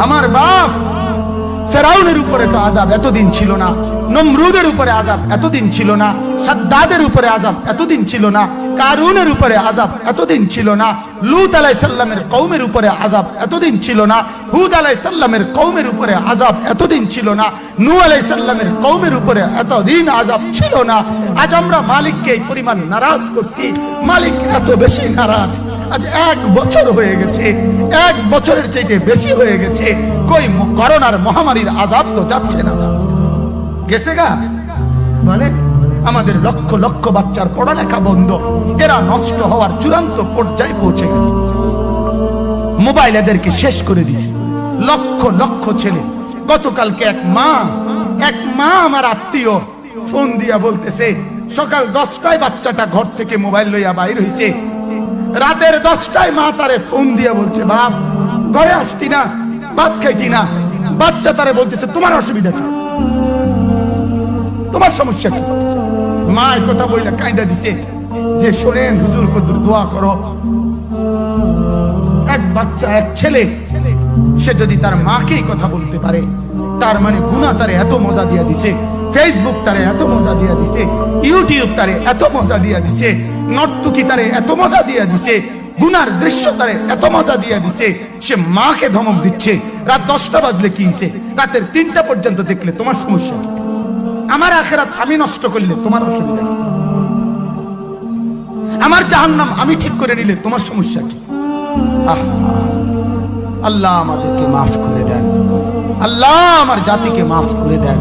আমার বাপ ফেরাউনের উপরে তো আযাব এতদিন ছিল না, নমরুদের উপরে আযাব এতদিন ছিল না, সাদ্দাদের উপরে আযাব এতদিন ছিল না, কারুনের উপরে আযাব এতদিন ছিল না, লূত আলাইহিস সালামের কওমের উপরে আযাব এতদিন ছিল না, হুদ আলাইহিস সালামের কওমের উপরে আযাব এতদিন ছিল না, নূহ আলাইহিস সালামের কওমের উপরে এতদিন আযাব ছিল না। আজ আমরা মালিককে এই পরিমাণ নারাজ করছি, মালিক এত বেশি নারাজ। আজ 1 বছর হয়ে গেছে, 1 বছরের চাইতে বেশি হয়ে গেছে, কই করোনার মহামারীর আযাব তো যাচ্ছে না। গেছে গা বলে আমাদের লক্ষ লক্ষ বাচ্চার পড়ালেখা বন্ধ, এরা নষ্ট হওয়ার চূড়ান্ত পর্যায়ে পৌঁছে গেছে। মোবাইল এদেরকে শেষ করে দিছে। লক্ষ লক্ষ ছেলে, গতকালকে এক মা আমার আত্মীয় ফোন দিয়া বলতেছে সকাল 10টায় বাচ্চাটা ঘর থেকে মোবাইল লইয়া বাইর হইছে, রাতের 10টায় মা তারে ফোন দিয়া বলছে বাপ ঘরে আসতি না, ভাত খাইতি না। বাচ্চা তারে বলতেছে তোমার অসুবিধা কি, তোমার সমস্যা কি? মা এই কথা বইলা কায়দা দিছে যে শোনেন হুজুর কদুর দোয়া করো। এক বাচ্চা, এক ছেলে, সে যদি তার মাকেই কথা বলতে পারে, তার মানে গুনাহ তারে এত মজা দিয়া দিছে, ফেসবুক তারে এত মজা দিয়া দিছে, ইউটিউব তারে এত মজা দিয়া দিছে, নর্তকী তারে এত মজা দিয়া দিছে, গুনার দৃশ্য তারে এত মজা দিয়া দিছে, সে মাকে ধমক দিচ্ছে। রাত 10টা বাজলে কি হইছে, রাতের 3টা পর্যন্ত দেখলে তোমার সমস্যা কি? আমার আখিরাত আমি নষ্ট করলে তোমার অসুবিধা কি? আমার জাহান্নাম আমি ঠিক করে নিলে তোমার সমস্যা কি? আল্লাহ আমাদেরকে মাফ করে দেন, আল্লাহ আমার জাতিকে মাফ করে দেন।